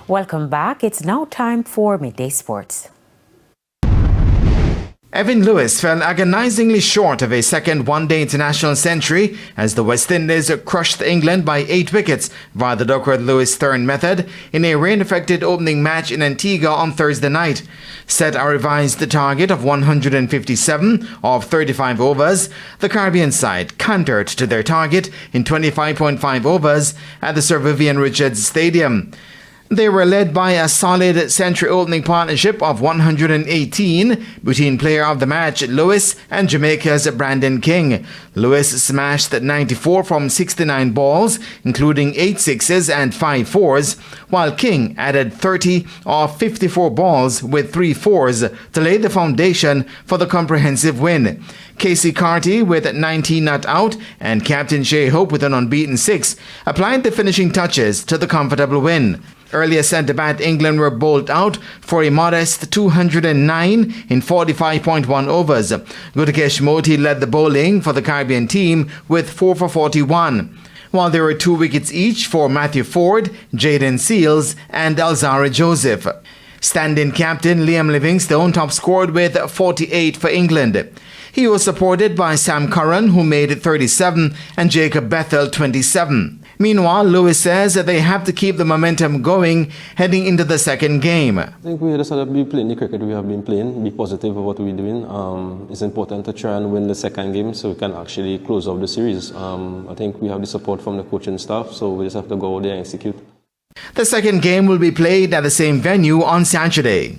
Welcome back. It's now time for Midday Sports. Evan Lewis fell agonizingly short of a second one-day international century as the West Indies crushed England by 8 wickets via the Duckworth-Lewis third method in a rain-affected opening match in Antigua on Thursday night. Set a revised target of 157 of 35 overs, the Caribbean side countered to their target in 25.5 overs at the Sir Vivian Richards Stadium. They were led by a solid century opening partnership of 118 between player of the match Lewis and Jamaica's Brandon King. Lewis smashed 94 from 69 balls, including 8 sixes and 5 fours, while King added 30 of 54 balls with 3 fours to lay the foundation for the comprehensive win. Casey Carty with 19 not out and Captain Shea Hope with an unbeaten 6 applied the finishing touches to the comfortable win. Earlier centre-back England were bowled out for a modest 209 in 45.1 overs. Gudakesh Moti led the bowling for the Caribbean team with 4 for 41, while there were 2 wickets each for Matthew Ford, Jayden Seales and Alzara Joseph. Stand-in captain Liam Livingstone top-scored with 48 for England. He was supported by Sam Curran, who made 37, and Jacob Bethel 27. Meanwhile, Lewis says that they have to keep the momentum going heading into the second game. I think we just have to be playing the cricket we have been playing, be positive of what we're doing. It's important to try and win the second game so we can actually close off the series. I think we have the support from the coaching staff, so we just have to go out there and execute. The second game will be played at the same venue on Saturday.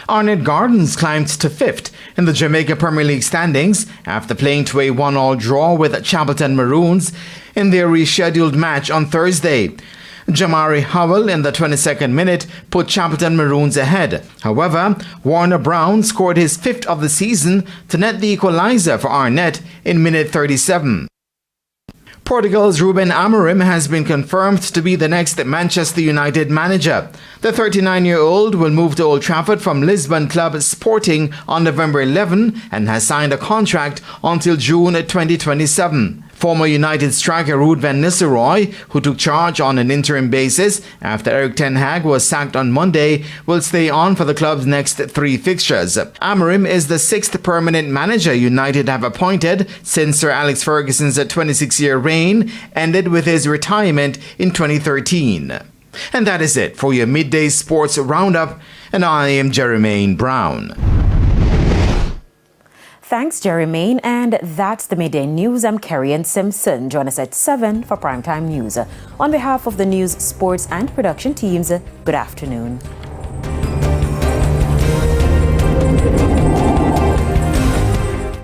Arnett Gardens climbed to 5th in the Jamaica Premier League standings after playing to a 1-1 draw with Chapelton Maroons in their rescheduled match on Thursday. Jamari Howell in the 22nd minute put Chapelton Maroons ahead. However, Warner Brown scored his 5th of the season to net the equaliser for Arnett in minute 37. Portugal's Ruben Amorim has been confirmed to be the next Manchester United manager. The 39-year-old will move to Old Trafford from Lisbon club Sporting on November 11 and has signed a contract until June 2027. Former United striker Ruud van Nistelrooy, who took charge on an interim basis after Erik ten Hag was sacked on Monday, will stay on for the club's next 3 fixtures. Amorim is the 6th permanent manager United have appointed since Sir Alex Ferguson's 26-year reign ended with his retirement in 2013. And that is it for your Midday Sports Roundup, and I am Jermaine Brown. Thanks, Jermaine. And that's the Midday News. I'm Kerry-Ann Simpson. Join us at 7 for Primetime News. On behalf of the news, sports and production teams, good afternoon.